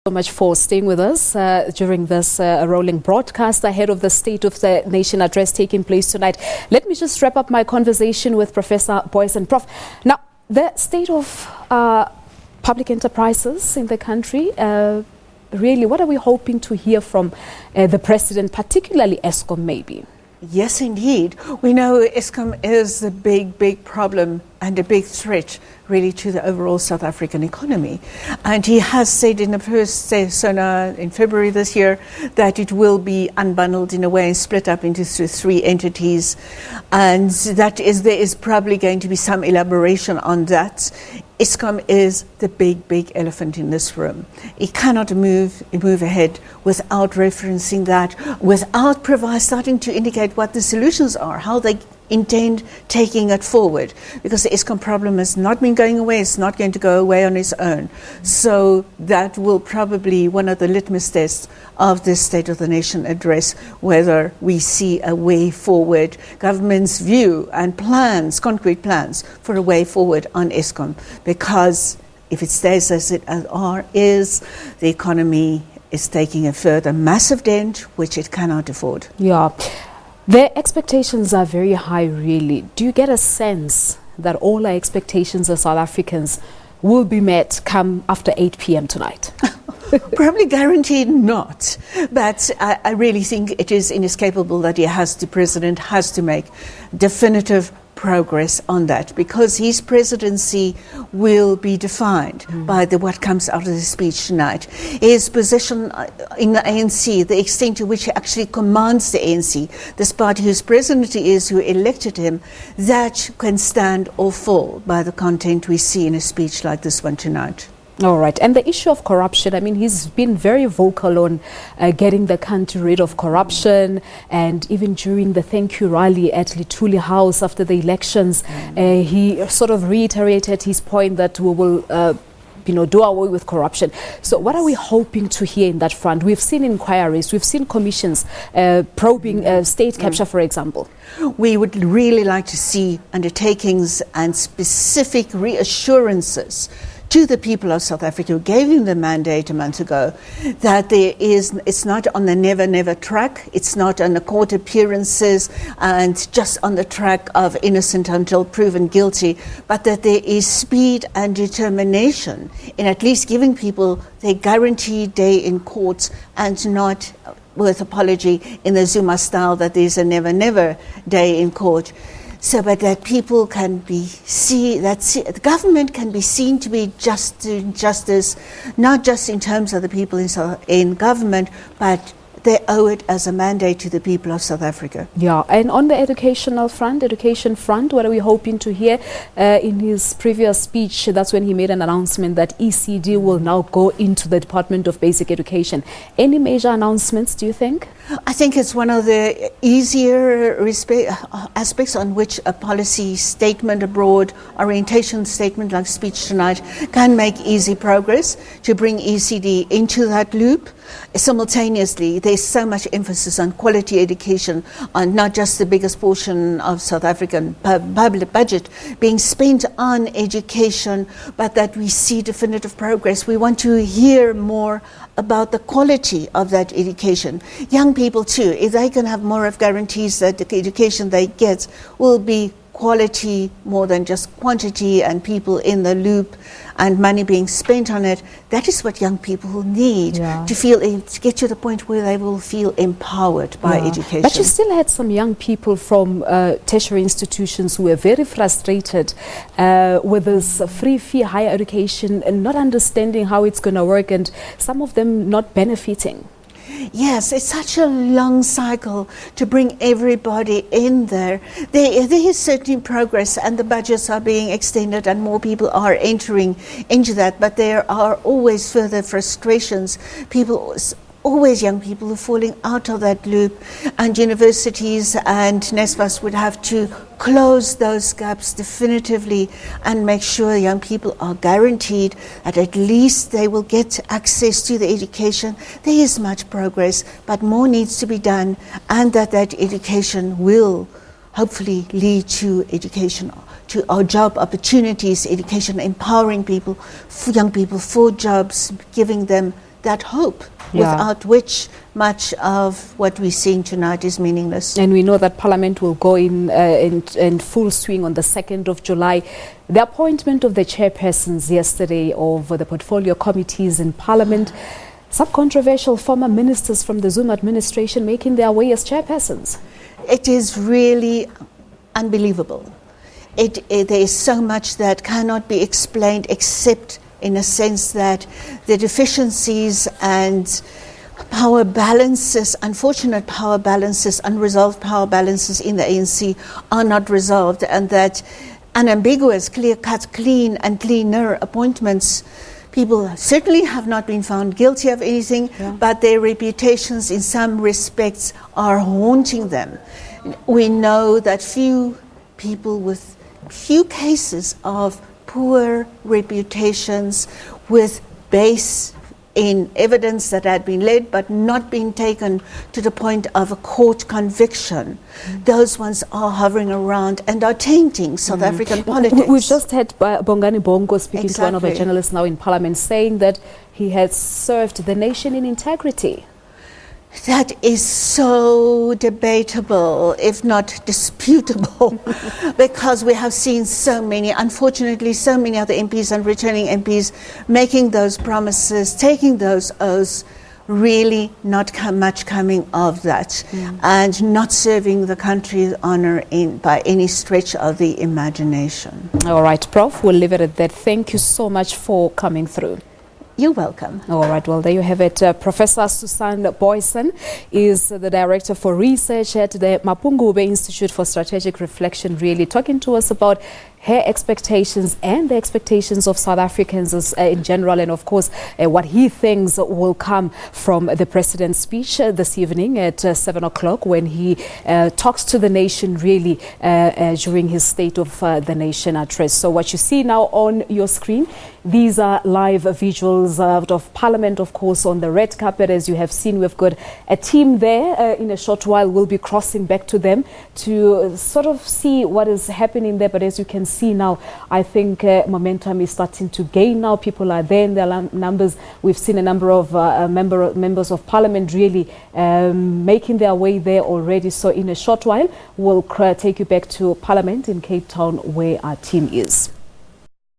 So much for staying with us during this rolling broadcast ahead of the State of the Nation address taking place tonight. Let me just wrap up my conversation with Professor Booysen. Prof, now the state of public enterprises in the country, really, what are we hoping to hear from the President, particularly Eskom maybe? Yes, indeed. We know Eskom is a big problem and a big threat really to the overall South African economy. And he has said in the first SONA in February this year that it will be unbundled in a way and split up into three entities. And that is, there is probably going to be some elaboration on that. Eskom is the big elephant in this room. It cannot move ahead without referencing that, without starting to indicate what the solutions are, how they intend taking it forward. Because the Eskom problem has not been going away, it's not going to go away on its own. So that will probably one of the litmus tests of this State of the Nation address, whether we see a way forward, government's view and plans, concrete plans for a way forward on Eskom. Because if it stays as it is, the economy is taking a further massive dent, which it cannot afford. Yeah. Their expectations are very high, really. Do you get a sense that all our expectations as South Africans will be met come after 8 p.m. tonight? Probably guaranteed not. But I really think it is inescapable that the President has to make definitive progress on that, because his presidency will be defined by what comes out of the speech tonight. His position in the ANC, the extent to which he actually commands the ANC, this party whose president he is, who elected him, that can stand or fall by the content we see in a speech like this one tonight. All right. And the issue of corruption, I mean, he's been very vocal on getting the country rid of corruption. And even during the thank you rally at Lituli House after the elections, he sort of reiterated his point that we will do away with corruption. So what are we hoping to hear in that front? We've seen inquiries, we've seen commissions probing state capture, for example. We would really like to see undertakings and specific reassurances to the people of South Africa who gave him the mandate a month ago, that it's not on the never track, it's not on the court appearances and just on the track of innocent until proven guilty, but that there is speed and determination in at least giving people their guaranteed day in court, and not with apology in the Zuma style that there's a never day in court. So, but that people can the government can be seen to be justice, not just in terms of the people in government, but they owe it as a mandate to the people of South Africa. Yeah, and on the education front, what are we hoping to hear? In his previous speech, that's when he made an announcement that ECD will now go into the Department of Basic Education. Any major announcements, do you think? I think it's one of the easier aspects on which a policy statement abroad, orientation statement like speech tonight, can make easy progress to bring ECD into that loop. Simultaneously, there's so much emphasis on quality education, on not just the biggest portion of South African public budget being spent on education, but that we see definitive progress. We want to hear more about the quality of that education. Young people too, if they can have more of guarantees that the education they get will be quality more than just quantity, and people in the loop and money being spent on it, that is what young people need to get to the point where they will feel empowered by education. But you still had some young people from tertiary institutions who were very frustrated with this free fee higher education and not understanding how it's going to work, and some of them not benefiting. Yes, it's such a long cycle to bring everybody in there. There is certainly progress, and the budgets are being extended and more people are entering into that, but there are always further frustrations. Always young people who are falling out of that loop, and universities and NSFAS would have to close those gaps definitively and make sure young people are guaranteed that at least they will get access to the education. There is much progress, but more needs to be done, and that education will hopefully lead to education, to our job opportunities, education empowering people, young people for jobs, giving them that hope, without which much of what we're seeing tonight is meaningless. And we know that Parliament will go in full swing on the 2nd of July. The appointment of the chairpersons yesterday of the portfolio committees in Parliament, some controversial former ministers from the Zuma administration making their way as chairpersons. It is really unbelievable. There is so much that cannot be explained, except in a sense that the deficiencies and power balances, unfortunate power balances, unresolved power balances in the ANC are not resolved, and that unambiguous, clear-cut, clean and cleaner appointments, people certainly have not been found guilty of anything, but their reputations in some respects are haunting them. We know that few people with few cases of poor reputations with base in evidence that had been led but not been taken to the point of a court conviction. Those ones are hovering around and are tainting South African politics. We've just had Bongani Bongo speaking to one of the journalists now in Parliament, saying that he has served the nation in integrity. That is so debatable, if not disputable, because we have seen so many, unfortunately, so many other MPs and returning MPs making those promises, taking those oaths, really not much coming of that, and not serving the country's honour by any stretch of the imagination. All right, Prof, we'll leave it at that. Thank you so much for coming through. You're welcome. All right, well, there you have it. Professor Susan Booysen is the Director for Research at the Mapungubwe Institute for Strategic Reflection, really talking to us about her expectations and the expectations of South Africans in general, and of course what he thinks will come from the President's speech this evening at 7 o'clock when he talks to the nation, really during his State of the Nation address. So what you see now on your screen, these are live visuals out of Parliament, of course, on the red carpet. As you have seen, we've got a team there. In a short while we'll be crossing back to them to sort of see what is happening there. But as you can see now, I think momentum is starting to gain now. People are there in their numbers. We've seen a number of members of Parliament really making their way there already. So in a short while, we'll take you back to Parliament in Cape Town, where our team is.